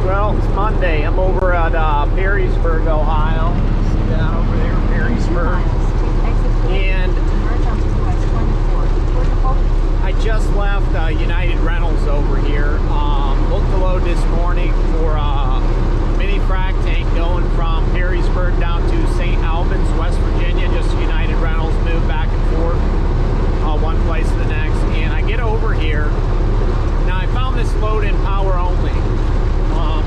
Well, it's Monday. I'm over at Perrysburg, Ohio. See that over there, Perrysburg. And I just left United Rentals over here. Booked a load this morning for a mini frac tank going from Perrysburg down to St. Albans, West Virginia. Just United Rentals move back and forth one place to the next. And I get over here. Now I found this load in power only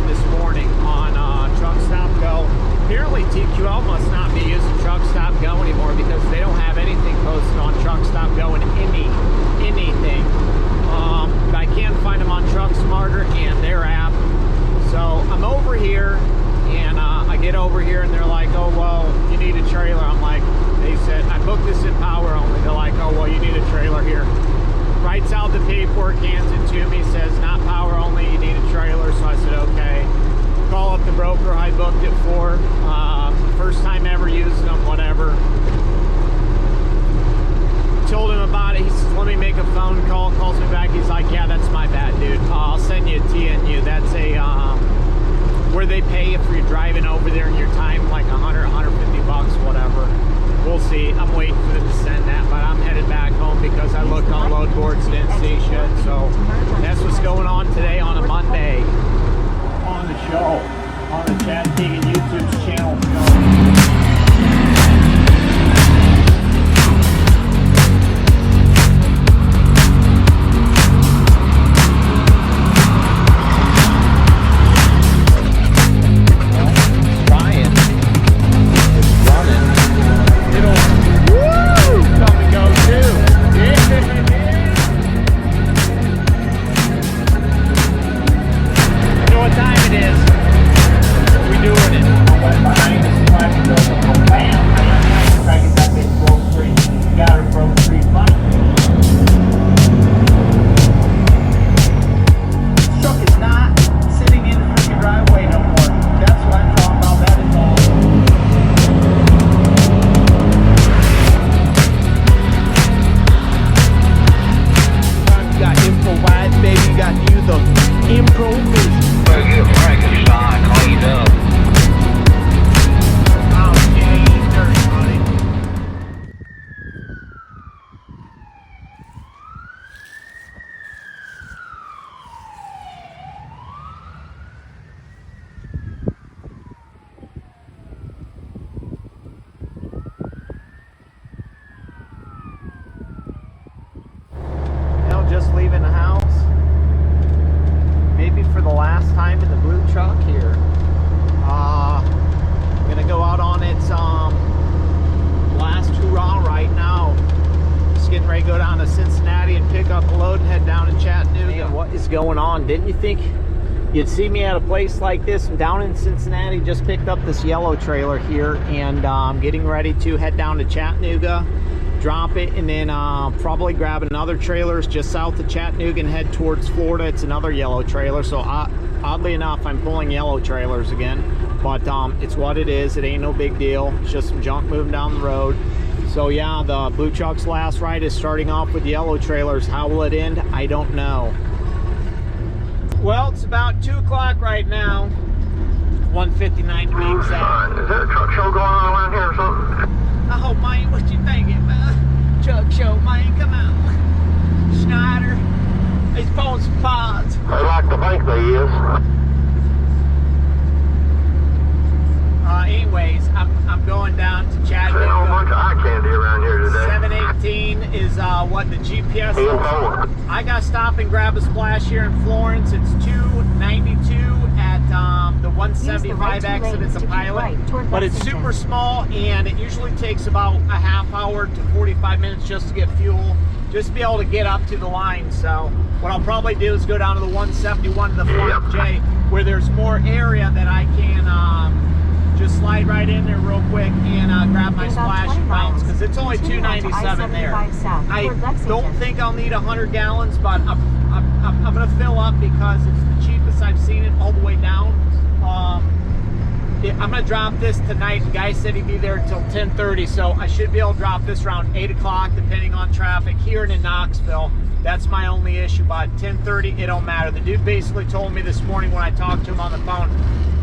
this morning on Truck Stop Go. Apparently TQL must not be using Truck Stop Go anymore because they don't have anything posted on Truck Stop Go in anything. But I can find them on Truck Smarter and their app. So I'm over here and I get over here and they're like, oh well, you need a trailer. I'm like, they said I booked this in power only. They're like, oh well, you need a trailer here. Writes out the paperwork, hands it to me, says not power only, you need a trailer. So I said okay. Call up the broker I booked it for. First time ever using them, whatever. Told him about it. He says, let me make a phone call. Calls me back. He's like, yeah, that's my bad, dude. I'll send you a TNU. That's a where they pay if you're driving over there in your time, like 100, 150 bucks, whatever. We'll see. I'm waiting for them to send that, but I'm headed back home because I looked on load boards, didn't see shit. So that's what's going on today on a Monday. On the show, on the Chad Keegan YouTube channel. Just leaving the house, maybe for the last time in the blue truck here. Gonna go out on its last hurrah right now. Just getting ready to go down to Cincinnati and pick up a load and head down to Chattanooga. Man, what is going on? Didn't you think you'd see me at a place like this? I'm down in Cincinnati, just picked up this yellow trailer here and getting ready to head down to Chattanooga, drop it, and then probably grab another trailer just south of Chattanooga and head towards Florida. It's another yellow trailer. So oddly enough, I'm pulling yellow trailers again, but it's what it is. It ain't no big deal. It's just some junk moving down the road. So yeah, the blue truck's last ride is starting off with yellow trailers. How will it end? I don't know. Well, it's about 2 o'clock right now. 1:59 to be exact. Is there a truck show going on around here or something? Oh, man, what you thinking, man? Truck show, man, come out. Schneider, he's pulling some pods. They like to think they is. Anyways, I'm going down to Chattanooga. There's a bunch of eye candy around here today. 718 is what the GPS is. Info. I got to stop and grab a splash here in Florence. It's 292 at the 175 exit. It's a pilot, but it's super small and it usually takes about a half hour to 45 minutes just to get fuel, just to be able to get up to the line. So what I'll probably do is go down to the 171 to the front J, where there's more area that I can just slide right in there real quick and grab my splash and bounce, because it's only 297 there. I don't think I'll need 100 gallons, but I'm going to fill up because it's the cheapest I've seen it all the way down. I'm going to drop this tonight. The guy said he'd be there until 10:30, so I should be able to drop this around 8 o'clock, depending on traffic here and in Knoxville. That's my only issue. By 10:30, it don't matter. The dude basically told me this morning when I talked to him on the phone,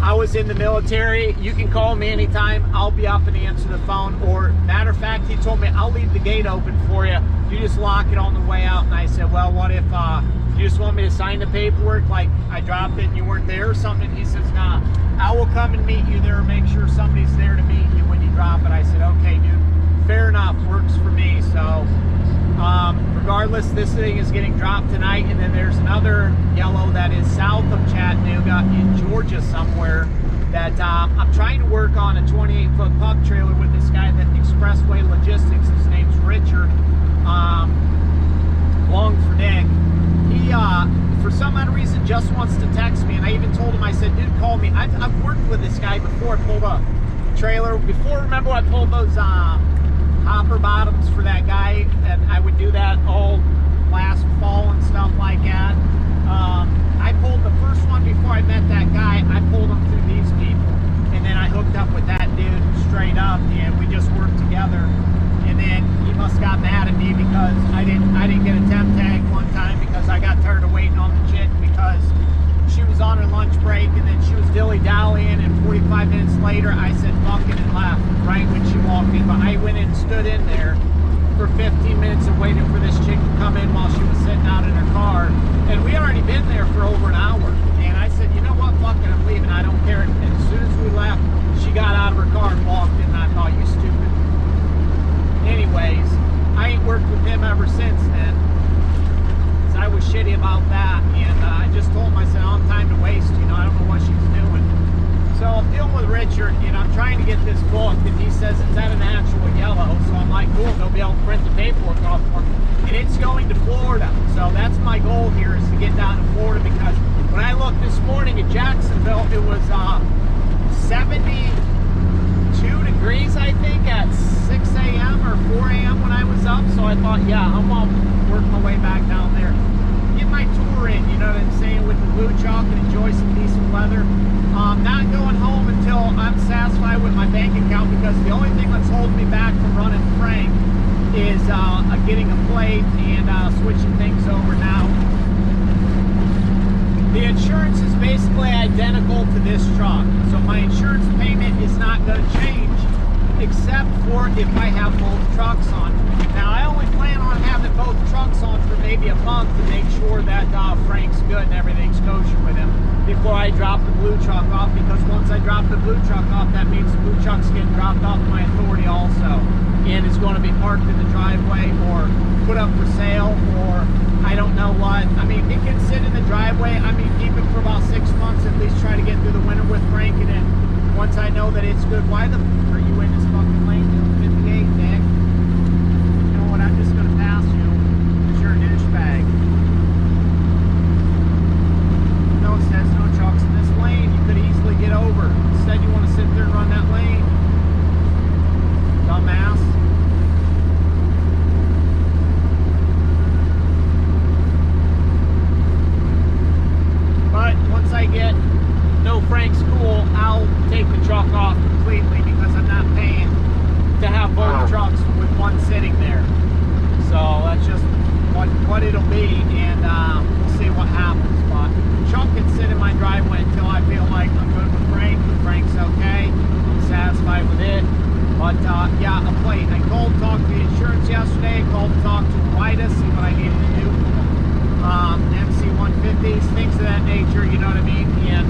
I was in the military. You can call me anytime. I'll be up and answer the phone. Or matter of fact, he told me I'll leave the gate open for you. You just lock it on the way out. And I said, well, what if you just want me to sign the paperwork like I dropped it and you weren't there or something? And he says, nah, I will come and meet you there. Make sure somebody's there to meet you when you drop it. I said, okay, dude, fair enough. Works for me. So regardless, this thing is getting dropped tonight, and then there's another yellow that is south of Chattanooga in Georgia somewhere that I'm trying to work on a 28-foot pup trailer with this guy at Expressway Logistics. His name's Richard Longford. He for some odd reason just wants to text me, and I even told him, I said, dude, call me. I've worked with this guy before. I pulled a trailer before. Remember I pulled those hopper bottoms for that guy, and I would do that all last fall and stuff like that. I pulled the first one before I met that guy. I pulled them through these people, and then I hooked up with that dude straight up, and we just worked together. And then he must have got mad at me because I didn't get a temp tag one time because I got tired of waiting on the chick because she was on her lunch break, and then she was dilly-dallying, and 45 minutes later I said fuck it and left right when she walked in. But I went and stood in there for 15 minutes and waited for this chick to come in while she was sitting out in her car, and we already been there for over an hour. And I said, you know what, fuck it, I'm leaving, I don't care. And as soon as we left, she got out of her car and walked in, and I thought, you stupid. Anyways, I ain't worked with him ever since then. I was shitty about that, and I just told him, I said, I don't have time to waste, you know, I don't know what she's doing. So I'm dealing with Richard, and I'm trying to get this booked, and he says it's at an actual yellow, so I'm like, cool, they'll be able to print the paperwork off for me. And it's going to Florida, so that's my goal here, is to get down to Florida, because when I looked this morning at Jacksonville, it was 72 degrees, I think, at 6 a.m. or 4 a.m. when I was up, so I thought, yeah, I'm gonna work my way back down there. Get my tour in, you know what I'm saying, with the blue chalk and enjoy some decent weather. Not going home until I'm satisfied with my bank account, because the only thing that's holding me back from running Frank is getting a plate and switching things over now. The insurance is basically identical to this truck, so my insurance payment is not going to change, except for if I have both trucks on. Now, I only plan on having both trucks on for maybe a month to make sure that Frank's good and everything's kosher with him before I drop the blue truck off, because once I drop the blue truck off, that means the blue truck's getting dropped off my authority also, and it's going to be parked in the driveway or put up for sale, or I don't know what. I mean, it can sit in the driveway. I mean, keep it for about 6 months, at least try to get through the winter with Frank, and then once I know that it's good, why the f are you in this fucking lane doing 58, Nick? You know what, I'm just gonna pass you, because you're a douchebag. No, it says no trucks in this lane. You could easily get over. Instead, you want to sit there and run that lane. Dumbass. But once I get no Frank's cool, I'll take the truck off completely, because I'm not paying to have both trucks with one sitting there. So that's just what it'll be, and we'll see what happens. But the truck can sit in my driveway until I feel like I'm good with Frank. Frank's okay, I'm satisfied with it. But yeah, a plate. I called to talk to the insurance yesterday. I called to talk to Whitus, see what I needed to do. MC150s, things of that nature, you know what I mean? And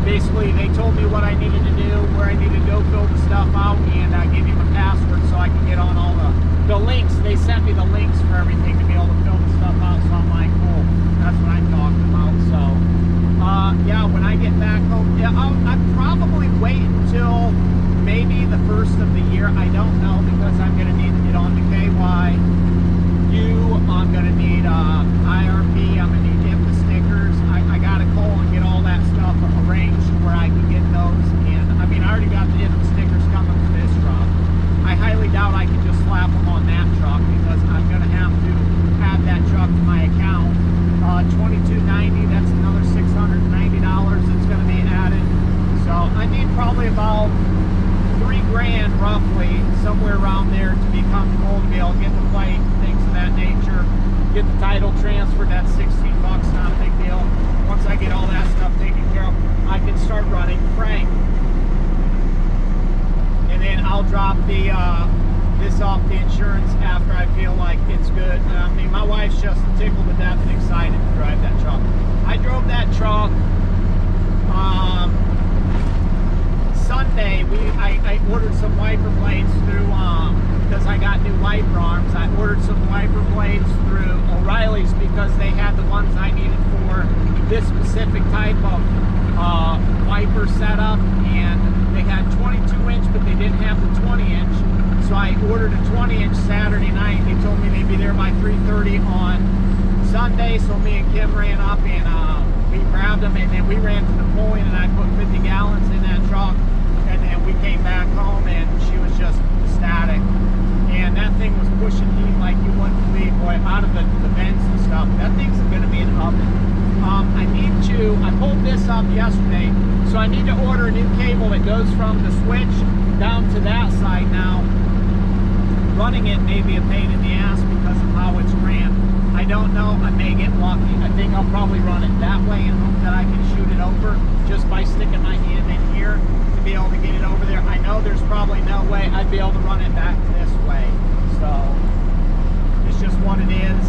basically they told me what I needed to do, where I needed to go fill the stuff out, and gave me my password so I could get on all the links. They sent me the links for everything to be able to fill the stuff out, so I'm like, cool, that's what I'm talking about. So yeah, when I get back home, yeah, I'll probably wait until maybe the first of the year. I don't know, because I'm going to need to get on the KY. I'm going to need IRP, I'm going to need IFTA stickers. I got to call and get all that stuff arranged where I can get those. And I mean, I already got the IFTA stickers coming for this truck. I highly doubt I can just slap them on that truck, because I'm going to have to add that truck to my account. $22.90, that's another title transferred. That's 16 bucks, not a big deal. Once I get all that stuff taken care of, I can start running Frank. And then I'll drop the this off the insurance after I feel like it's good. I mean, my wife's just tickled to death and excited to drive that truck. I drove that truck Sunday. I ordered some wiper blades through because I got new wiper arms. I ordered some wiper blades through O'Reilly's because they had the ones I needed for this specific type of wiper setup, and they had 22-inch, but they didn't have the 20-inch. So I ordered a 20-inch Saturday night. They told me they'd be there by 3:30 on Sunday. So me and Kim ran up and we grabbed them, and then we ran to the point, and I put 50 gallons in that truck, and then we came back home, and she was just ecstatic. And that thing was pushing heat like you wouldn't believe, boy, out of the vents and stuff. That thing's gonna be an oven. I pulled this up yesterday, so I need to order a new cable that goes from the switch down to that side now. Running it may be a pain in the ass because of how it's ran. I don't know, I may get lucky. I think I'll probably run it that way and hope that I can shoot it over just by sticking my hand in here to be able to get it over there. I know there's probably no way I'd be able to run it back this way. So, it's just what it is.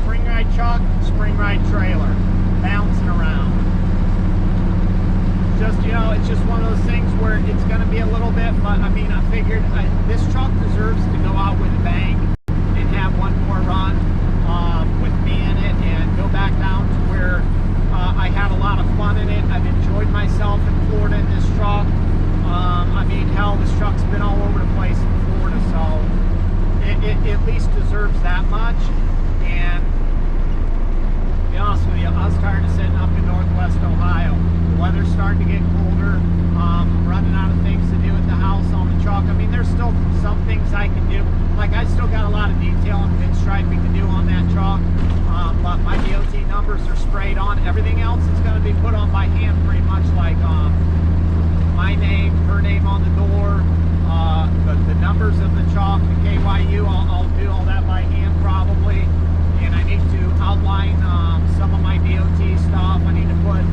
Spring ride truck, spring ride trailer, bouncing around. Just, you know, it's just one of those things where it's going to be a little bit, but I mean, I figured this truck deserves to go out with a bang and have one more run with me in it and go back down to where I had a lot of fun in it. I've enjoyed myself in Florida in this truck. I mean, hell, this truck's been all over the place in Florida, so it at least deserves that much. And to be honest with you, I was tired of sitting up in Northwest Ohio. The weather's starting to get colder. I'm running out of things to do at the house on the truck. I mean, there's still some things I can do. Like, I still got a lot of detail and pinstriping to do on that truck. But my DOT numbers are sprayed on. Everything else is going to be put on by hand pretty much, like my name, her name on the door, the numbers of the truck, the KYU. I'll do all that by hand probably. And I need to outline some of my DOT stuff. I need to put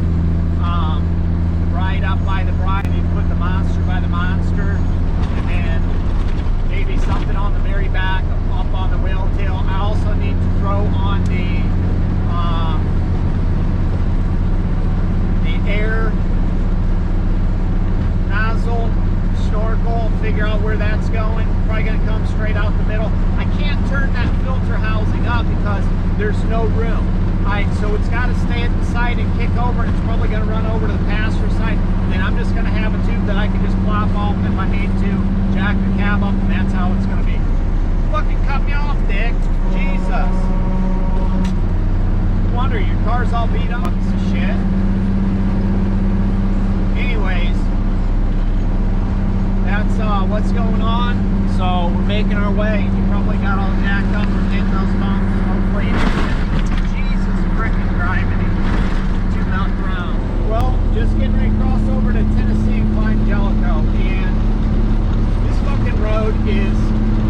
the bride up by the bride. I need to put the monster by the monster. And then maybe something on the very back, up on the wheel tail. I also need to throw on the air nozzle snorkel, figure out where that's going. Probably going to come straight out the middle. I can't turn that filter housing up because there's no room. So it's got to stay at the side and kick over, and it's probably going to run over to the passenger side. And then I'm just going to have a tube that I can just plop off if I need to, jack the cab up, and that's how it's going to be. Fucking cut me off, Dick. Jesus. No wonder your car's all beat up. Piece of shit. Anyways, that's what's going on. So we're making our way. You probably got all jacked up from hitting those bumps. Hopefully, Jesus frickin' driving to Mount Brown. Well, just getting ready to cross over to Tennessee and climb Jellicoe, and this fucking road is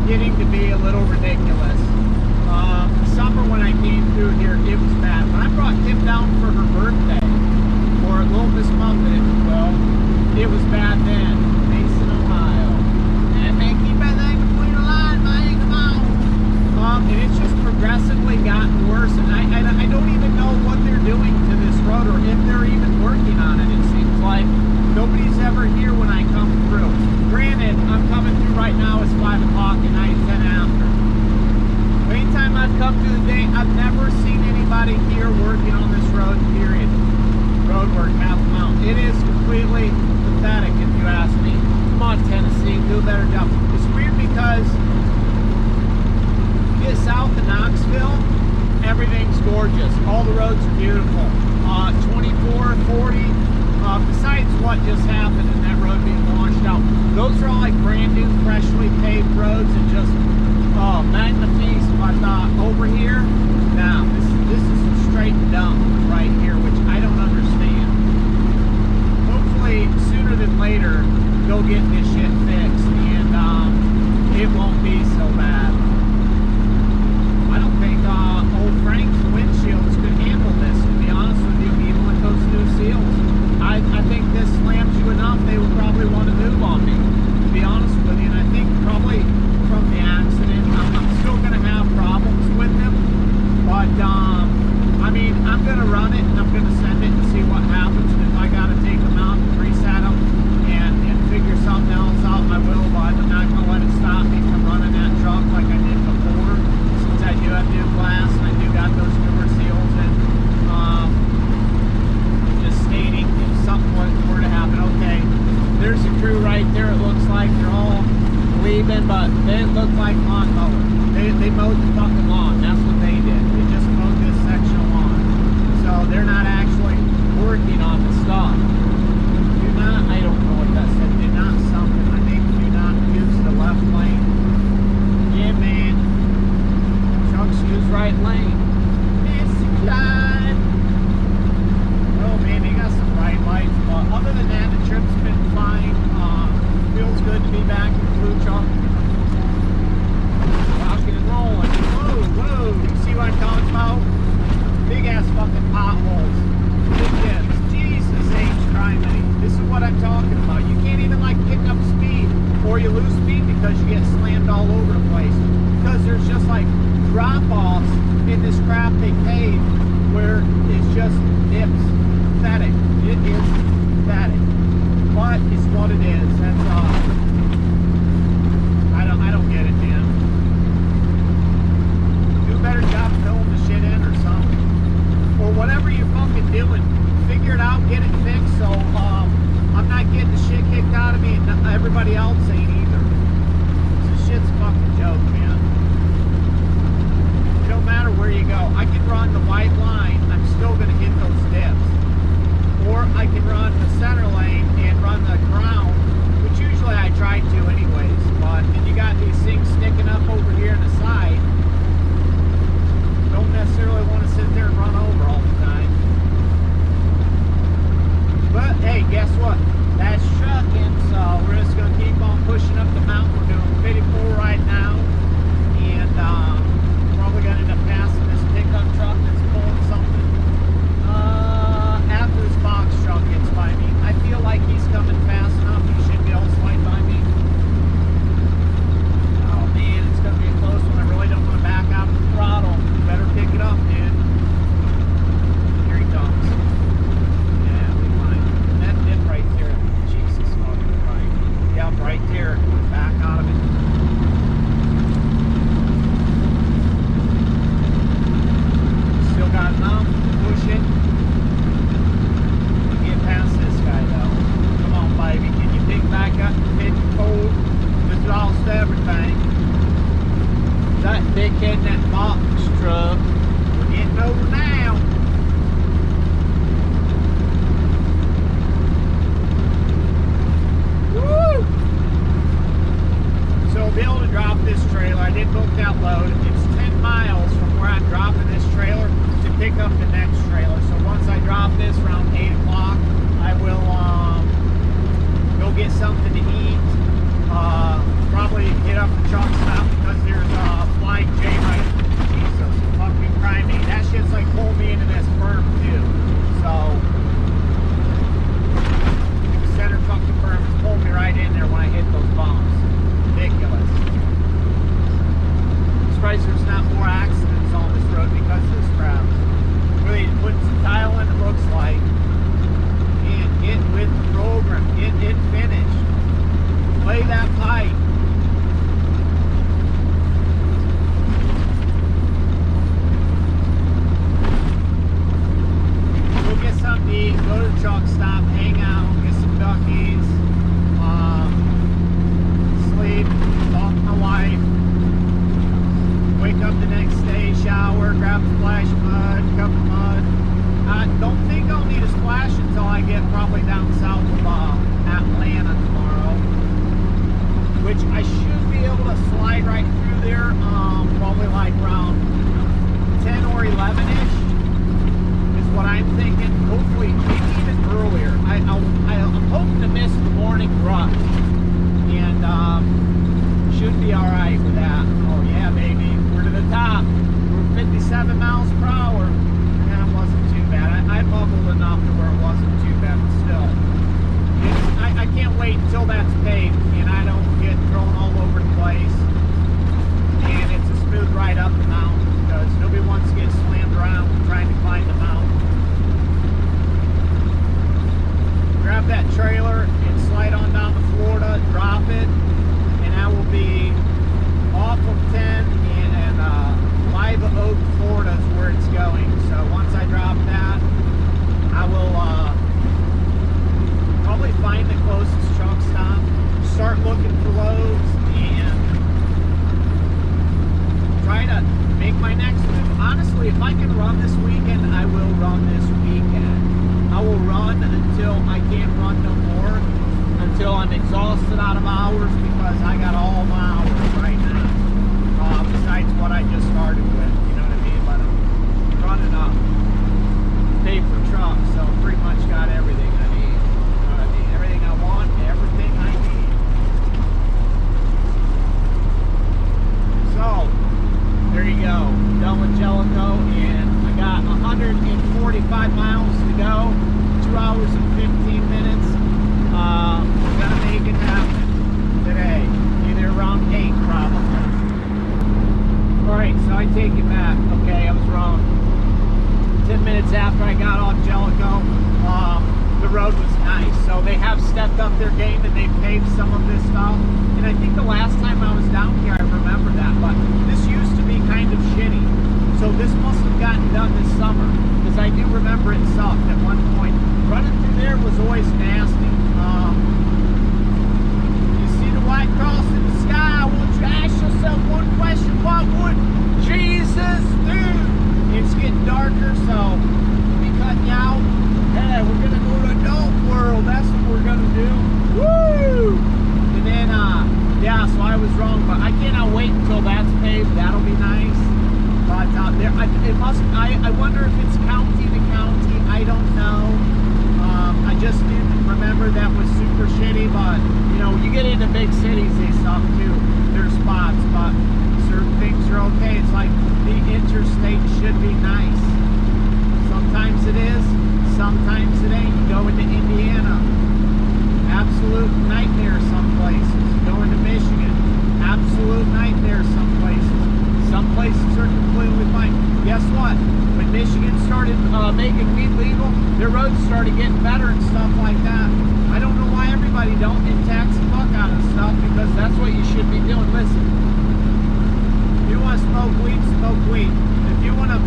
getting to be a little ridiculous. Summer when I came through here, it was bad. When I brought Kim down for her birthday, or Little Miss Muffin, well, it was bad then. Mason, Ohio. And they keep that thing between the line, man, come on. And it's just progressively gotten worse, and I don't even know what they're doing to this road, or if they're even working on it. It seems like nobody's ever here when I come through. Granted, I'm coming through right now, it's 5 o'clock at night, 10 after. Anytime I've come through the day, I've never seen anybody here working on this road, period. Road work, half a mile. It is completely pathetic, if you ask me. Come on, Tennessee, do a better job. It's weird because you get south of Knoxville, everything's gorgeous. All the roads are beautiful. 24, 40, besides what just happened and that road being washed out, those are all like brand new, freshly paved roads and just magnifique. But over here, now this is a straight dump right here, which I don't understand. Hopefully, sooner than later, they'll get this shit fixed, and it won't be so bad. everybody else ain't either. This shit's a fucking joke, man. It don't matter where you go. I can run the white line, I'm still gonna hit those dips. Or I can run the center lane and run the ground, which usually I try to anyways, but then you got these things sticking up over here on the side. Don't necessarily want to sit there and run over all the time. But hey, guess what? That's trucking, so we're just going to keep on pushing up the mountain. We're doing 54 right now, and probably going to end up passing this pickup truck that's pulling something after this box truck gets by me. I feel like he's coming fast enough. He should be able to slide by me. Oh man, it's going to be a close one. I really don't want to back out of the throttle. Better pick it up, dude. Here he comes. Yeah, we fine. That dip right there. Jesus fucking Christ. Yep, right there. Back out of it. Still got enough to push it. Get past this guy though. Come on, baby. Can you pick back up and hit the cold? Just lost everything. That dickhead in that box truck. We're getting over now. Woo! So I'll be able to drop this trailer. I did book that load. It's 10 miles from where I'm dropping this trailer to pick up the next trailer. So once I drop this around 8 o'clock, I will go get something to eat. Probably hit up the truck stop because there's Flying J right. Jesus fucking crimey. That shit's like pulling me into this berm too. So center fucking berm is pulling me right in there when I hit those bumps. Ridiculous. I'm surprised there's not more accidents on this road because of this crap. Really putting some tile in, it looks like. And get with the program. Get it finished. Lay that pipe. Go to the truck stop, hang out, get some duckies, sleep, talk to my wife, wake up the next day, shower, grab a splash of mud, cup of mud. I don't think I'll need a splash until I get probably down south of Atlanta tomorrow, which I should be able to slide right through there, probably like around 10 or 11-ish. What I'm thinking, hopefully maybe even earlier. I'm hoping to miss the morning rush, and should be all right with that. Oh yeah, baby, we're to the top. We're 57 miles per hour. Yeah, it wasn't too bad. I bubbled enough to where it wasn't too bad, but still, I can't wait until that's paved and I don't get thrown all over the place. And it's a smooth ride up the mountain because nobody wants to get slammed around trying to climb the mountain. Grab that trailer and slide on down to Florida, drop it, and I will be off of 10 and Live Oak, Florida is where it's going. So once I drop that, I will probably find the closest truck stop, start looking for loads, and try to make my next move. Honestly, if I can run this weekend, I will run this weekend. I will run until I can't run no more, until I'm exhausted out of hours, because I got all my hours right now, besides what I just started with, you know what I mean? But I'm running a paper truck, so pretty much got everything I need, you know what I mean? Everything I want, everything I need. So, there you go, done with Jellicoe, and I got 145 miles to go, 2 hours and 15 minutes. Gonna make it happen today, either around 8 probably. Alright, so I take it back. Okay, I was wrong. 10 minutes after I got off Jellicoe, the road was nice. So they have stepped up their game and they paved some of this stuff. And I think the last time I was down here, I remember that. But this used to be kind of shitty. So this must have gotten done this summer, because I do remember it sucked at one point. Running through there was always nasty. their roads started getting better and stuff like that. I don't know why everybody don't get tax the fuck out of stuff, because that's what you should be doing. Listen, if you want to smoke weed, smoke weed. If you want to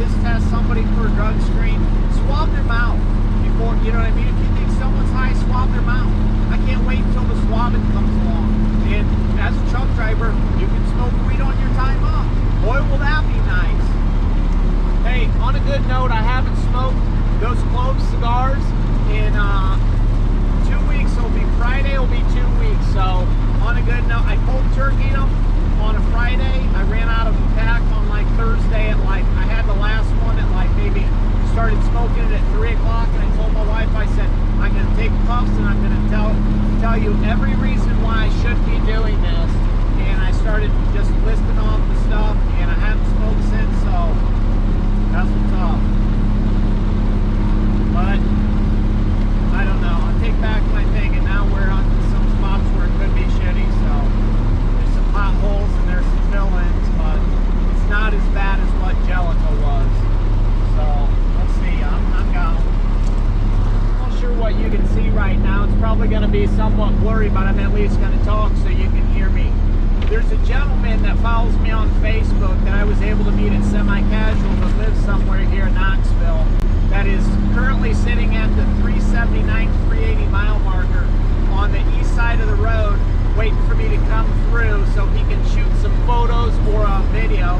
piss test somebody for a drug screen, swab their mouth before, you know what I mean? If you think someone's high, swab their mouth. I can't wait until the swabbing comes along. And as a truck driver, you can smoke weed on your time off. Boy, will that be nice. Hey, on a good note, I haven't smoked those clove cigars in 2 weeks. It'll be Friday, it'll be 2 weeks. So, on a good note, I cold turkeyed them on a Friday. I ran out of a pack on like Thursday at like, I had the last one at like maybe, started smoking it at 3 o'clock, and I told my wife, I said, I'm going to take puffs and I'm going to tell you every reason why I should be doing this. And I started just listing off the stuff, and I haven't smoked since, so that's what's up. But I don't know. I'll take back my thing, and now we're on some spots where it could be shitty. So there's some potholes and there's some fill-ins, but it's not as bad as what Jellicoe was. So let's see. I'm gone. I'm not sure what you can see right now. It's probably going to be somewhat blurry, but I'm at least going to talk so you can hear me. There's a gentleman that follows me on Facebook that I was able to meet at Semi-Casual that lives somewhere here in Knoxville, that is currently sitting at the 379, 380 mile marker on the east side of the road, waiting for me to come through so he can shoot some photos or a video.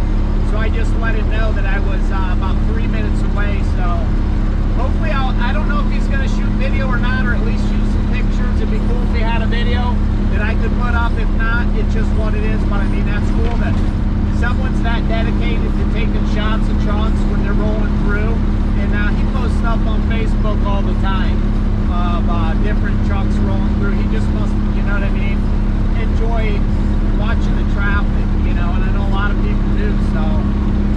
So I just let him know that I was about 3 minutes away. So hopefully I don't know if he's going to shoot video or not, or at least shoot some pictures. It'd be cool if he had a video that I could put up. If not, it's just what it is. But I mean, that's cool that someone's that dedicated to taking shots of trucks when they're rolling through. And he posts stuff on Facebook all the time of different trucks rolling through. He just must, you know what I mean, enjoy watching the traffic, you know, and I know a lot of people do. So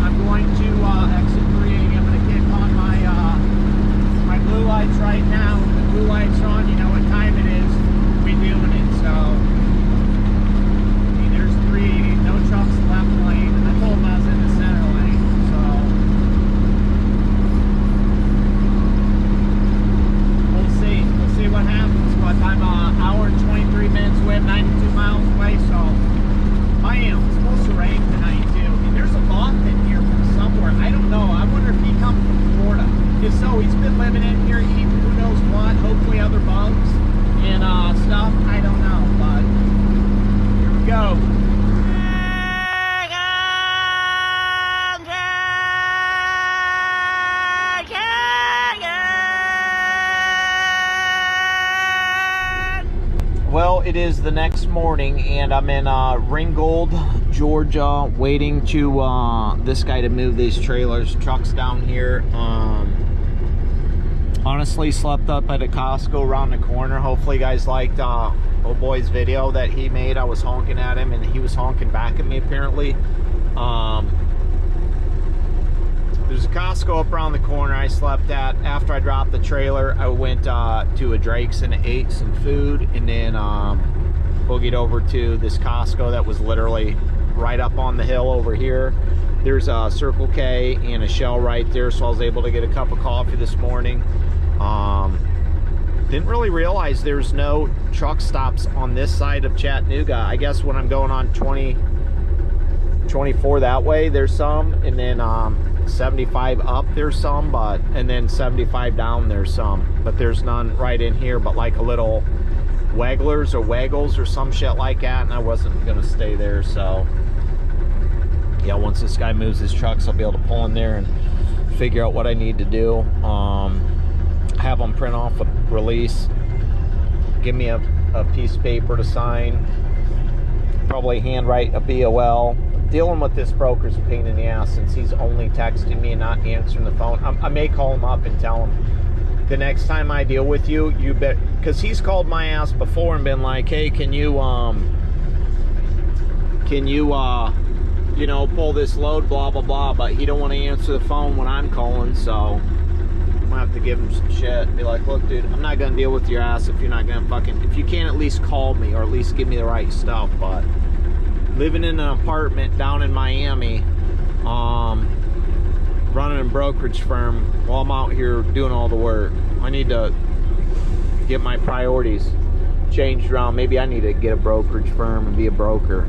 I'm going to exit 380. I'm going to kick on my blue lights right now. When the blue lights are on, you know what time it is. We doing it. So see, there's 380. No trucks left lane. I told him I was in the center lane. So we'll see what happens. But I'm an hour and 23 minutes away. I'm 92 miles away. So I am. It's supposed to rain tonight too. And there's a moth in here from somewhere. I don't know. I wonder if he comes from Florida. If so, he's been living in here eating who knows what. Hopefully other bugs and stuff. I don't know, but here we go. Well, it is the next morning, and I'm in Ringgold, Georgia, waiting to this guy to move these trailers, trucks down here. Honestly, slept up at a Costco around the corner. Hopefully you guys liked old boy's video that he made. I was honking at him and he was honking back at me apparently. There's a Costco up around the corner I slept at. After I dropped the trailer, I went to a Drake's and ate some food, and then boogied over to this Costco that was literally right up on the hill over here. There's a Circle K and a Shell right there, so I was able to get a cup of coffee this morning. Didn't really realize there's no truck stops on this side of Chattanooga. I guess when I'm going on 24 that way, there's some, and then 75 up there's some, but and then 75 down there's some, but there's none right in here but like a little Wagglers or Waggles or some shit like that, and I wasn't gonna stay there. So yeah, once this guy moves his trucks, I'll be able to pull in there and figure out what I need to do. Have them print off a release, give me a piece of paper to sign, probably handwrite a BOL. Dealing with this broker's a pain in the ass since he's only texting me and not answering the phone. I may call him up and tell him, the next time I deal with you, you bet, because he's called my ass before and been like, hey, can you you know, pull this load, blah blah blah, but he don't want to answer the phone when I'm calling. So I'm gonna have to give him some shit, be like, look dude, I'm not gonna deal with your ass if you're not gonna fucking, if you can't at least call me or at least give me the right stuff. But living in an apartment down in Miami, running a brokerage firm while I'm out here doing all the work. I need to get my priorities changed around. Maybe I need to get a brokerage firm and be a broker.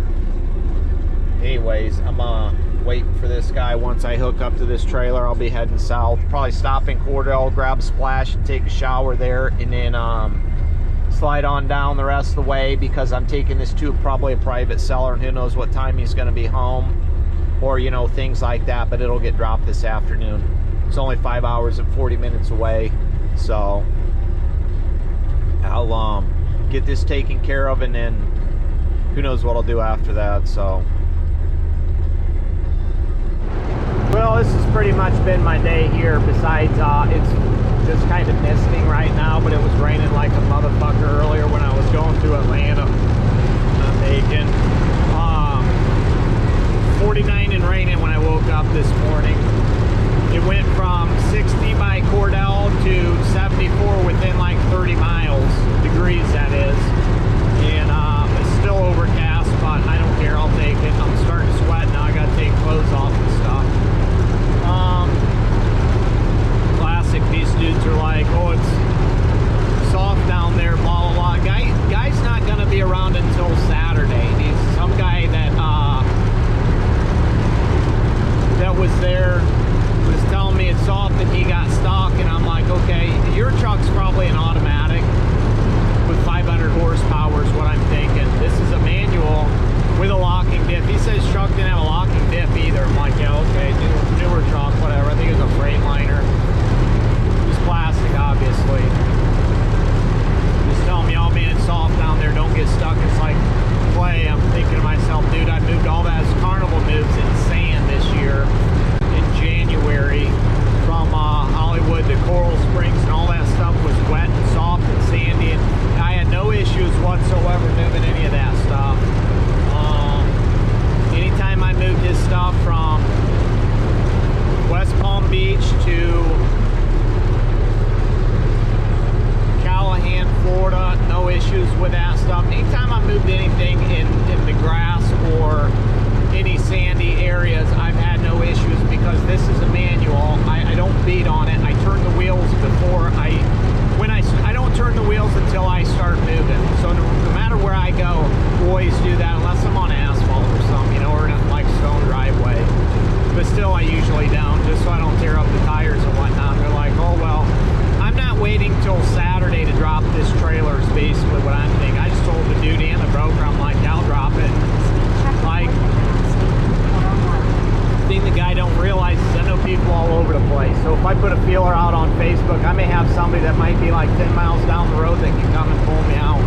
Anyways, I'm waiting for this guy. Once I hook up to this trailer, I'll be heading south. Probably stop in Cordell, grab a splash and take a shower there, and then slide on down the rest of the way, because I'm taking this to probably a private seller, and who knows what time he's going to be home, or you know, things like that. But it'll get dropped this afternoon. It's only 5 hours and 40 minutes away, so I'll get this taken care of, and then who knows what I'll do after that. So well, this has pretty much been my day here. Besides it's just kind of misting right now, but it was raining like a motherfucker earlier when I was going through Atlanta. Macon. 49 and raining when I woke up this morning. It went from 60 by Cordell to 74 within like 30 miles, degrees that is. And it's still overcast, but I don't care, I'll take it. I'm starting to sweat now, I gotta take clothes off and stuff. Classic, these dudes are like, oh, it's soft down there, blah, blah, blah. Guy's not gonna be around until Saturday. He's some guy that was there was telling me it's soft and he got stuck, and I'm like, okay, your truck's probably an automatic with 500 horsepower is what I'm thinking. This is a manual with a locking diff. He says truck didn't have a locking diff either. I'm like, yeah, okay, newer truck, whatever. I think it was a Freightliner. It was plastic, obviously. Just telling me, oh man, it's soft down there, don't get stuck. It's like clay. I'm thinking to myself, dude, I moved all that Carnival moves in sand this year in January from Hollywood to Coral Springs, and all that stuff was wet and soft and sandy, and I had no issues whatsoever moving any of that stuff. Anytime I moved this stuff from West Palm Beach to Callahan, Florida, no issues with that stuff. Anytime I moved anything in the grass or any sandy areas, I've had no issues, because this is a manual. I don't beat on it. I turn the wheels before I don't turn the wheels until I start moving. So no matter where I go, always do that, unless I'm on asphalt or something, you know, or in a like stone driveway. But still, I usually don't, just so I don't tear up the tires and whatnot. They're like, oh well, I'm not waiting till Saturday to drop this trailer, is basically what I'm thinking. I just told the dude and the broker, I'm like, I'll drop it. Like, the thing the guy don't realize is I know people all over the place. So if I put a feeler out on Facebook, I may have somebody that might be like 10 miles down the road that can come and pull me out.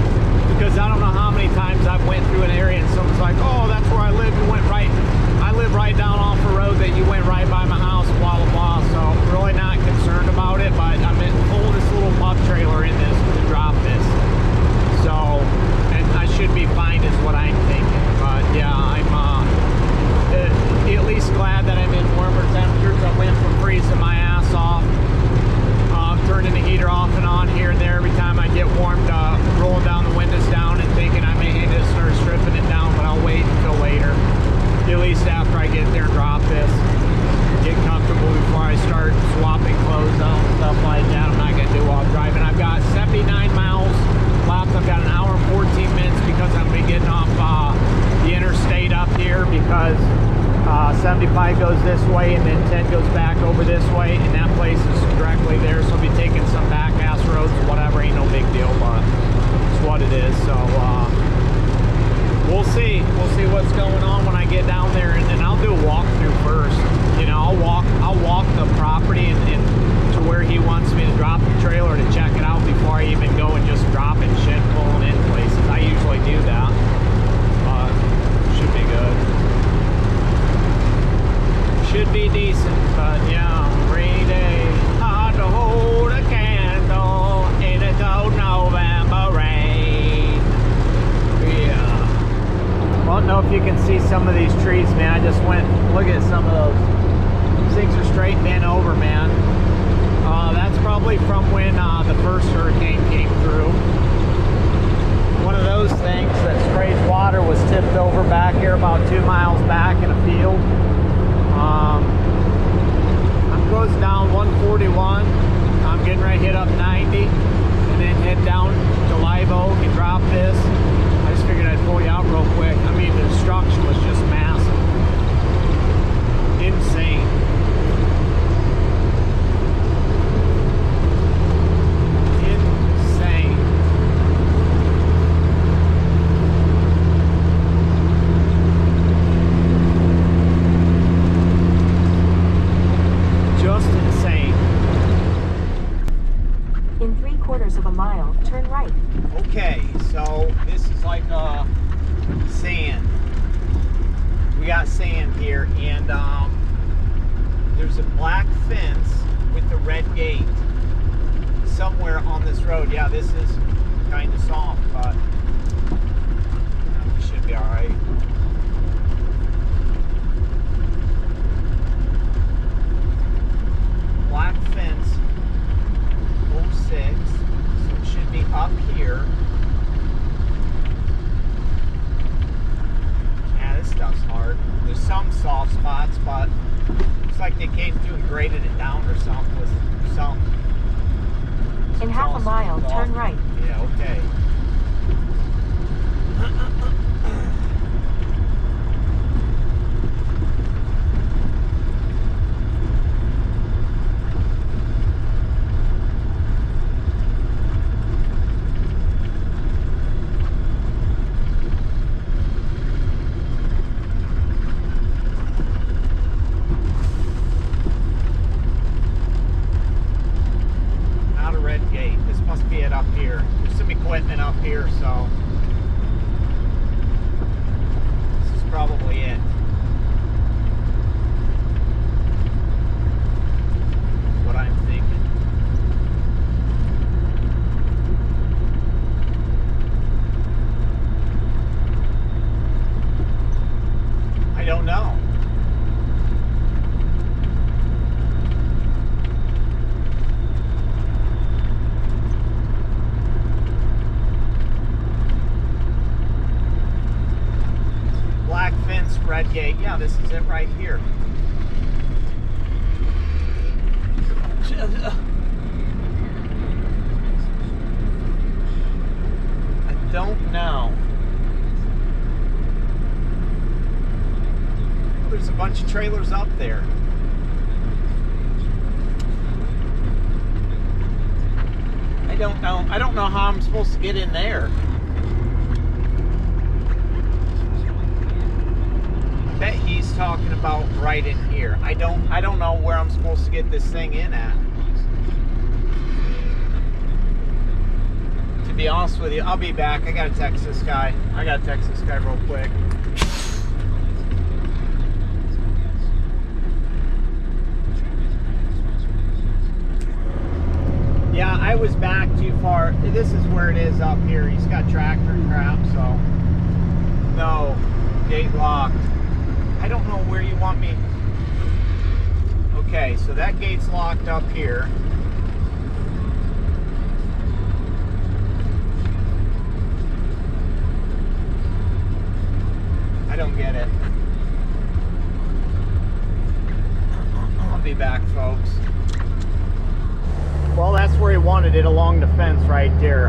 Because I don't know how many times I've went through an area and someone's like, oh, that's where I live. You went right, I live right down off the road that you went right by my house, blah, blah, blah. So I'm really not concerned about it, but I'm pulling this little pup trailer in this to drop this. So, and I should be fine is what I'm thinking. But yeah, I'm at least glad that I'm in warmer temperatures. I went from freezing my ass off, turning the heater off and on here and there every time I get warmed up, rolling down the windows down and thinking I may need to start stripping it down, but I'll wait until later. At least after I get there and drop this, get comfortable before I start swapping clothes out and stuff like that. I'm not going to do while I'm driving. I've got 79 miles left. I've got an hour and 14 minutes because I'm going to be getting off the interstate up here, because 75 goes this way and then 10 goes back over this way, and that place is directly there, so I'll be taking some back ass roads or whatever. Ain't no big deal, but it's what it is. So we'll see what's going on when I get down there, and then I'll do a walkthrough first. You know, I'll walk the property and to where he wants me to drop the trailer to check it out before I even go and just drop it shit, pulling in places. I usually do that, but should be good. Should be decent, but yeah, rainy day, hard to hold a candle in a cold November rain. Yeah. Well, I don't know if you can see some of these trees, man. I just went, look at some of those. These things are straight bent over, man. That's probably from when the first hurricane came through. One of those things that sprays water was tipped over back here about 2 miles back in a field. goes down 141. I'm getting ready to hit up 90 and then head down to Live Oak and drop this. I just figured I'd pull you out real quick. I mean, the destruction was just massive. Insane. Insane. Just insane. In 3/4 of a mile, turn right. Okay, so this is like sand. We got sand here, and there's a black fence with a red gate somewhere on this road. Yeah, this is kind of soft, but we should be all right. Black fence, 06, so it should be up here. Yeah, this stuff's hard. There's some soft spots, but looks like they came through and graded it down or something with some. In half a mile, turn right. Yeah, okay. Up here. There's some equipment up here, so this is probably it. That's what I'm thinking. I don't know. Red gate. Yeah, this is it right here. I don't know. Well, there's a bunch of trailers up there. I don't know. I don't know how I'm supposed to get in there. Bet he's talking about right in here. I don't know where I'm supposed to get this thing in at. To be honest with you, I'll be back. I gotta text this guy. Real quick. Yeah, I was back too far. This is where it is up here. He's got tractor crap, so no, gate locked. I don't know where you want me. Okay, so that gate's locked up here. I don't get it. I'll be back, folks. Well, that's where he wanted it, along the fence right there.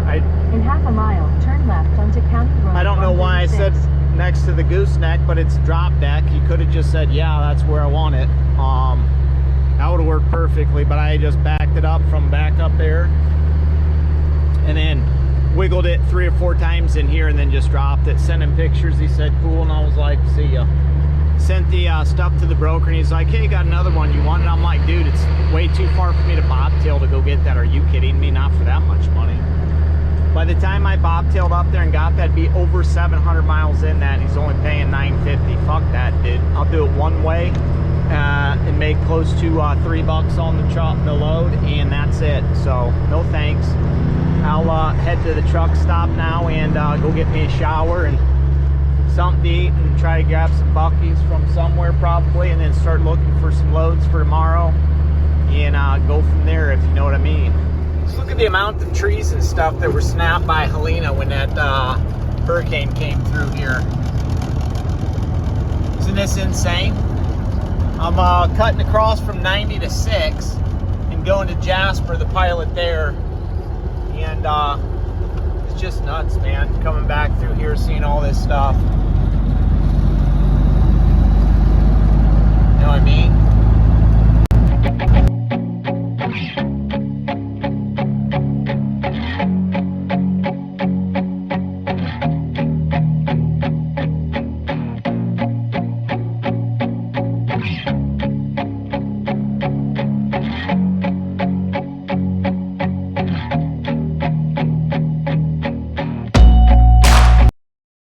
In half a mile, turn left onto County Road. I don't know why I said next to the gooseneck, but it's drop deck. He could have just said, yeah, that's where I want it. That would have worked perfectly, but I just backed it up from back up there and then wiggled it 3 or 4 times in here and then just dropped it. Sent him pictures. He said cool, and I was like, see ya. Sent the stuff to the broker, and he's like, hey, got another one you want it? I'm like, dude, it's way too far for me to bobtail to go get that. Are you kidding me? Not for that much money. By the time I bobtailed up there and got that, be over 700 miles in that, and he's only paying $950. Fuck that, dude. I'll do it one way and make close to $3 on the load, and that's it. So no thanks. I'll head to the truck stop now and go get me a shower and something to eat and try to grab some Buc-ee's from somewhere probably, and then start looking for some loads for tomorrow and go from there, if you know what I mean. Let's look at the amount of trees and stuff that were snapped by Helene when that hurricane came through here. Isn't this insane? I'm cutting across from 90 to 6 and going to Jasper, the pilot there. And it's just nuts, man, coming back through here, seeing all this stuff. You know what I mean?